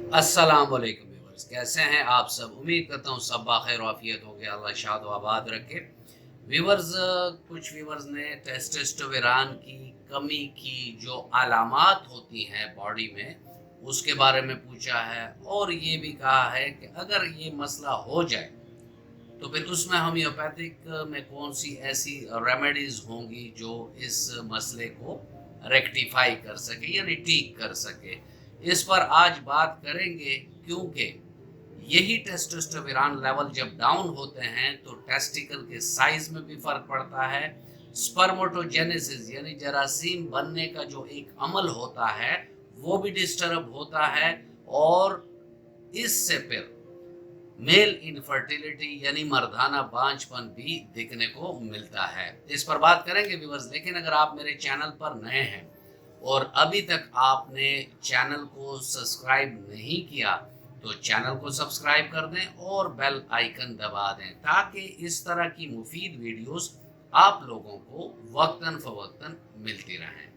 अस्सलाम वालेकुम व्यूअर्स, कैसे हैं आप सब। उम्मीद करता हूँ सब बाखैर आफियत हो गया, अल्लाह शाद व आबाद रखे। व्यूअर्स, कुछ व्यूअर्स ने टेस्टोस्टेरोन की कमी की जो अलामात होती हैं बॉडी में उसके बारे में पूछा है, और ये भी कहा है कि अगर ये मसला हो जाए तो फिर उसमें होम्योपैथिक में कौन सी ऐसी रेमेडीज होंगी जो इस मसले को रेक्टिफाई कर सके यानी ठीक कर सके। इस पर आज बात करेंगे, क्योंकि यही टेस्टोस्टेरोन लेवल जब डाउन होते हैं तो टेस्टिकल के साइज में भी फर्क पड़ता है। स्पर्मेटोजेनेसिस यानी जरासीम बनने का जो एक अमल होता है वो भी डिस्टर्ब होता है, और इससे फिर मेल इनफर्टिलिटी यानी मर्दाना बांझपन भी दिखने को मिलता है। इस पर बात करेंगे व्यूअर्स, लेकिन अगर आप मेरे चैनल पर नए हैं और अभी तक आपने चैनल को सब्सक्राइब नहीं किया तो चैनल को सब्सक्राइब कर दें और बेल आइकन दबा दें, ताकि इस तरह की मुफीद वीडियोस आप लोगों को वक्तन फवक्तन मिलती रहें।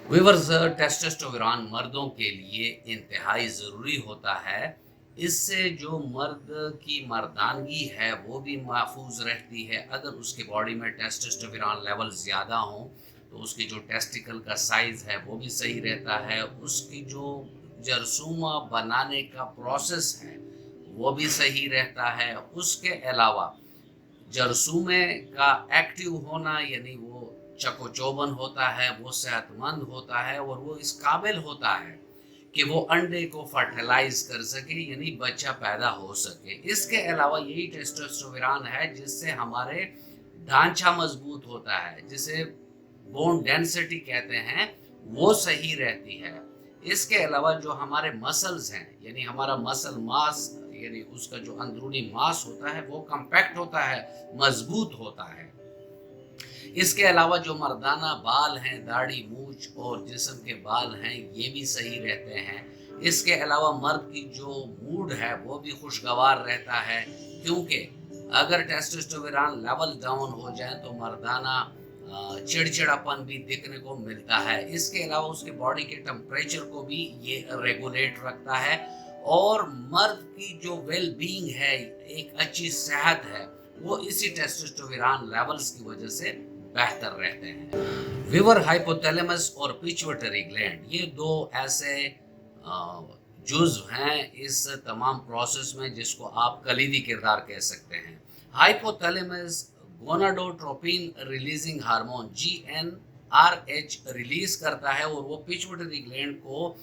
व्यूअर्स, टेस्टोस्टेरोन मर्दों के लिए इंतहाई ज़रूरी होता है। इससे जो मर्द की मर्दानगी है वो भी महफूज रहती है। अगर उसके बॉडी में टेस्टोस्टेरोन लेवल ज़्यादा हो तो उसकी जो टेस्टिकल का साइज़ है वो भी सही रहता है। उसकी जो जरसूमा बनाने का प्रोसेस है वो भी सही रहता है। उसके अलावा जरसूमे का एक्टिव होना यानी वो चकोचौबन होता है, वो सेहतमंद होता है, और वो इस काबिल होता है कि वो अंडे को फर्टिलाइज कर सके यानी बच्चा पैदा हो सके। इसके अलावा यही टेस्टोस्टेरोन है जिससे हमारे ढांचा मजबूत होता है, जिसे बोन डेंसिटी कहते हैं, वो सही रहती है। इसके अलावा जो हमारे मसल्स हैं यानी हमारा मसल मास यानी उसका जो अंदरूनी मास होता है वो कम्पैक्ट होता है, मजबूत होता है। इसके अलावा जो मर्दाना बाल हैं, दाढ़ी मूछ और जिस्म के बाल हैं, ये भी सही रहते हैं। इसके अलावा मर्द की जो मूड है वो भी खुशगवार रहता है, क्योंकि अगर टेस्टोस्टेरोन लेवल डाउन हो जाए तो मर्दाना चिड़चिड़ापन भी दिखने को मिलता है। इसके अलावा उसके बॉडी के टेम्परेचर को भी ये रेगुलेट रखता है, और मर्द की जो वेल बीइंग है, एक अच्छी सेहत है, वो इसी टेस्टोस्टेरोन लेवल्स की वजह से बेहतर रहते हैं। विवर हाइपोथैलेमस और पिट्यूटरी ग्लैंड, ये दो ऐसे जुज्व हैं इस तमाम प्रोसेस में जिसको आप कलीदी किरदार कह सकते हैं। Hypothalamus gonadotropin releasing hormone GnRH release करता है, और वो पिट्यूटरी ग्लैंड को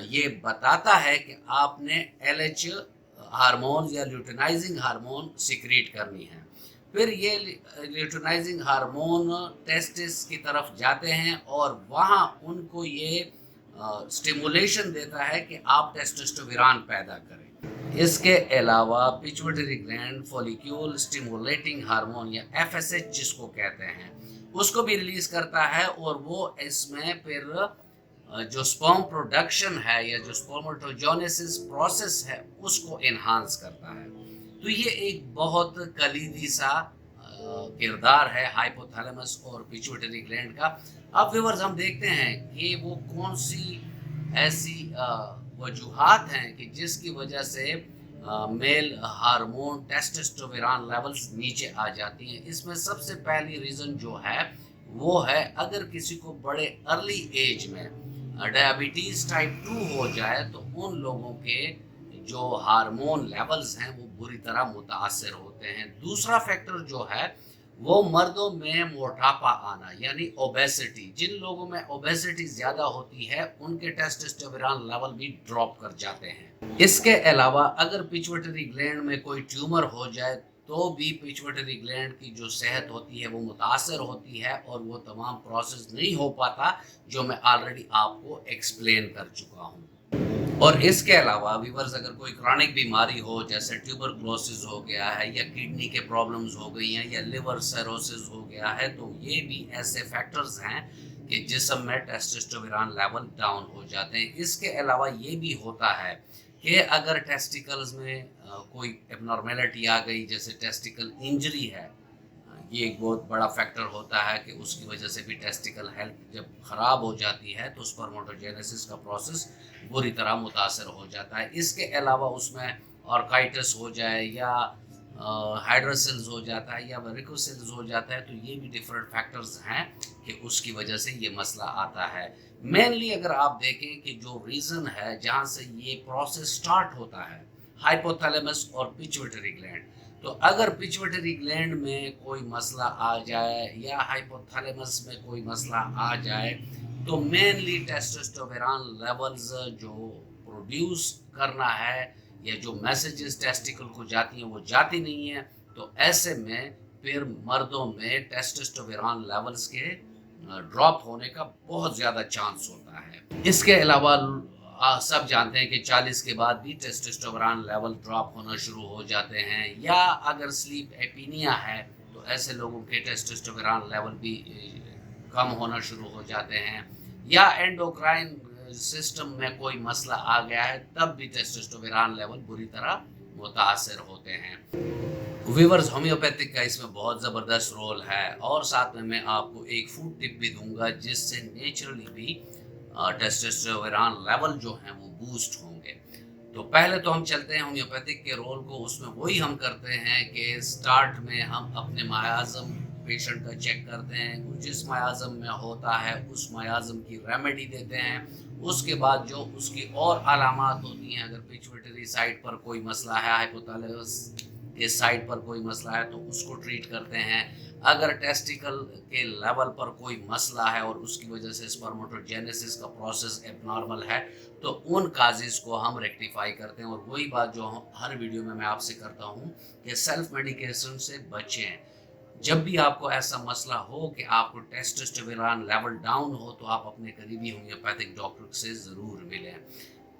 ये बताता है कि आपने LH हार्मोन या ल्यूटिनाइजिंग हार्मोन सिक्रीट करनी है। फिर ये ल्यूटिनाइजिंग हार्मोन टेस्टिस की तरफ जाते हैं और वहाँ उनको ये स्टिमुलेशन देता है कि आप टेस्टोस्टेरोन पैदा करें। इसके अलावा pituitary gland follicle stimulating hormone या FSH जिसको कहते हैं उसको भी रिलीज करता है, और वो इसमें फिर जो स्पर्म प्रोडक्शन है या जो स्पर्मेटोजेनेसिस प्रोसेस है उसको एनहांस करता है। तो ये एक बहुत कलीदी सा किरदार है हाइपोथैलेमस और पिट्यूटरी ग्लैंड का। अब व्यूअर्स, हम देखते हैं कि वो कौन सी ऐसी वजूहात हैं कि जिसकी वजह से मेल हार्मोन टेस्टोस्टेरोन लेवल्स नीचे आ जाती हैं। इसमें सबसे पहली रीज़न जो है वो है, अगर किसी को बड़े अर्ली एज में डायबिटीज़ टाइप 2 हो जाए तो उन लोगों के जो हार्मोन लेवल्स हैं वो बुरी तरह मुतासर होते हैं। दूसरा फैक्टर जो है वो मर्दों में मोटापा आना यानी ओबेसिटी। जिन लोगों में ओबेसिटी ज़्यादा होती है उनके टेस्टोस्टेरोन लेवल भी ड्रॉप कर जाते हैं। इसके अलावा अगर पिट्यूटरी ग्लैंड में कोई ट्यूमर हो जाए तो भी पिट्यूटरी ग्लैंड की जो सेहत होती है वो मुतासर होती है, और वो तमाम प्रोसेस नहीं हो पाता जो मैं ऑलरेडी आपको एक्सप्लेन कर चुका हूँ। और इसके अलावा व्यूअर्स, अगर कोई क्रॉनिक बीमारी हो जैसे ट्यूबरक्लोसिस हो गया है या किडनी के प्रॉब्लम्स हो गई हैं या लिवर सर्रोसिस हो गया है, तो ये भी ऐसे फैक्टर्स हैं कि जिस्म में टेस्टोस्टेरोन लेवल डाउन हो जाते हैं। इसके अलावा ये भी होता है कि अगर टेस्टिकल्स में कोई एबनॉर्मेलिटी आ गई, जैसे टेस्टिकल इंजरी है یہ ایک بہت بڑا فیکٹر ہوتا ہے کہ اس کی وجہ سے بھی ٹیسٹیکل ہیلتھ جب خراب ہو جاتی ہے تو سپرمیٹوجینیسس کا پروسیس بری طرح متاثر ہو جاتا ہے۔ اس کے علاوہ اس میں آرکائٹس ہو جائے یا ہائیڈروسلز ہو جاتا ہے یا ویریکوسلز ہو جاتا ہے، تو یہ بھی ڈفرینٹ فیکٹرز ہیں کہ اس کی وجہ سے یہ مسئلہ آتا ہے۔ مینلی اگر آپ دیکھیں کہ جو ریزن ہے جہاں سے یہ پروسیس سٹارٹ ہوتا ہے، ہائپوتھیلیمس اور پیچویٹری گلینڈ، تو اگر پیچویٹری گلینڈ میں کوئی مسئلہ آ جائے یا ہائپوتھیلیمس میں کوئی مسئلہ آ جائے تو مینلی ٹیسٹوسٹیرون لیولز جو پروڈیوس کرنا ہے یا جو میسیجز ٹیسٹیکل کو جاتی ہیں وہ جاتی نہیں ہیں، تو ایسے میں پھر مردوں میں ٹیسٹوسٹیرون لیولز کے ڈراپ ہونے کا بہت زیادہ چانس ہوتا ہے۔ اس کے علاوہ سب جانتے ہیں کہ 40 کے بعد بھی ٹیسٹوسٹیرون لیول ڈراپ ہونا شروع ہو جاتے ہیں، یا اگر سلیپ ایپینیا ہے تو ایسے لوگوں کے ٹیسٹوسٹیرون لیول بھی کم ہونا شروع ہو جاتے ہیں، یا اینڈوکرائن سسٹم میں کوئی مسئلہ آ گیا ہے تب بھی ٹیسٹوسٹیرون لیول بری طرح متاثر ہوتے ہیں۔ ویورز، ہومیوپیتھک کا اس میں بہت زبردست رول ہے، اور ساتھ میں آپ کو ایک فوڈ ٹپ بھی دوں گا جس سے نیچرلی بھی ٹیسٹوسٹیرون لیول جو ہیں وہ بوسٹ ہوں گے۔ تو پہلے تو ہم چلتے ہیں ہومیوپیتھک کے رول کو، اس میں وہی ہم کرتے ہیں کہ سٹارٹ میں ہم اپنے میازم پیشنٹ کا چیک کرتے ہیں، جس میازم میں ہوتا ہے اس میازم کی ریمیڈی دیتے ہیں، اس کے بعد جو اس کی اور علامات ہوتی ہیں، اگر پیچویٹری سائٹ پر کوئی مسئلہ ہے، ہائپوتھیلیمس کے سائٹ پر کوئی مسئلہ ہے تو اس کو ٹریٹ کرتے ہیں، اگر ٹیسٹیکل کے لیول پر کوئی مسئلہ ہے اور اس کی وجہ سے سپرمیٹوجینیسس کا پروسیس ایب نارمل ہے تو ان کازز کو ہم ریکٹیفائی کرتے ہیں، اور وہی بات جو ہر ویڈیو میں آپ سے کرتا ہوں کہ سیلف میڈیکیشن سے بچیں۔ جب بھی آپ کو ایسا مسئلہ ہو کہ آپ کو ٹیسٹوسٹیرون لیول ڈاؤن ہو تو آپ اپنے قریبی ہومیوپیتھک ڈاکٹر سے ضرور ملیں۔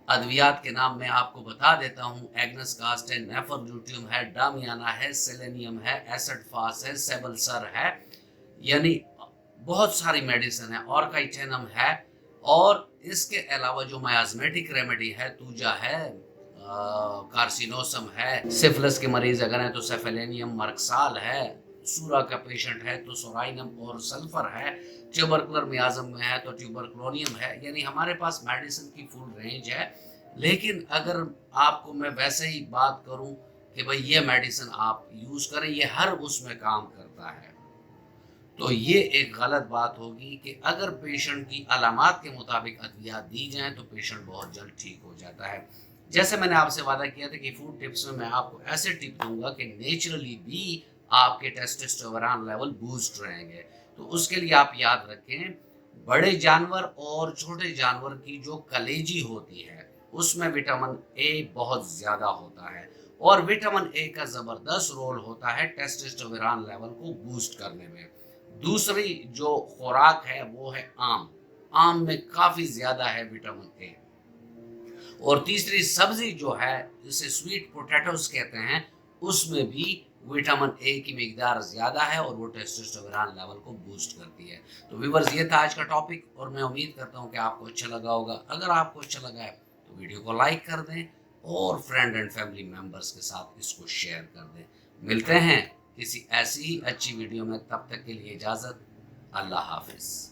ادویات کے نام میں آپ کو بتا دیتا ہوں، ایگنس کاسٹ ہے، نیفرلوٹیم ہے، ڈامیانا ہے، سیلینیم ہے، ایسڈ فاس ہے، سیبل سر ہے، یعنی بہت ساری میڈیسن ہے، اورکائٹینم ہے، اور اس کے علاوہ جو میازمیٹک ریمیڈی ہے، توجا ہے، کارسینوسم ہے، سفلس کے مریض اگر ہیں تو سیفلینیم مرکسال ہے، سورا کا پیشنٹ ہے تو سورائنم اور سلفر ہے، ٹیوبرکلر میازم میں ہے تو ٹیوبرکلونیم ہے، یعنی ہمارے پاس میڈیسن کی فل رینج ہے۔ لیکن اگر آپ کو میں ویسے ہی بات کروں کہ بھئی یہ میڈیسن آپ یوز کریں، یہ ہر اس میں کام کرتا ہے، تو یہ ایک غلط بات ہوگی کہ اگر پیشنٹ کی علامات کے مطابق ادویات دی جائیں تو پیشنٹ بہت جلد ٹھیک ہو جاتا ہے۔ جیسے میں نے آپ سے وعدہ کیا تھا کہ فوڈ ٹپس میں آپ کو ایسے ٹپ دوں گا کہ نیچرلی بھی آپ کے ٹیسٹوسٹیرون لیول بوسٹ رہیں گے، تو اس کے لیے آپ یاد رکھیں بڑے جانور اور چھوٹے جانور کی جو کلیجی ہوتی ہے اس میں وٹامن اے بہت زیادہ ہوتا ہے، اور وٹامن اے کا زبردست رول ہوتا ہے ٹیسٹوسٹیرون لیول کو بوسٹ کرنے میں۔ دوسری جو خوراک ہے وہ ہے آم، آم میں کافی زیادہ ہے وٹامن اے، اور تیسری سبزی جو ہے جسے سویٹ پوٹیٹوز کہتے ہیں اس میں بھی وٹامن اے کی مقدار زیادہ ہے اور وہ ٹیسٹوسٹیرون لیول کو بوسٹ کرتی ہے۔ تو ویورز، یہ تھا آج کا ٹاپک، اور میں امید کرتا ہوں کہ آپ کو اچھا لگا ہوگا۔ اگر آپ کو اچھا لگا ہے تو ویڈیو کو لائک کر دیں اور فرینڈ اینڈ فیملی ممبرز کے ساتھ اس کو شیئر کر دیں۔ ملتے ہیں کسی ایسی ہی اچھی ویڈیو میں، تب تک کے لیے اجازت، اللہ حافظ۔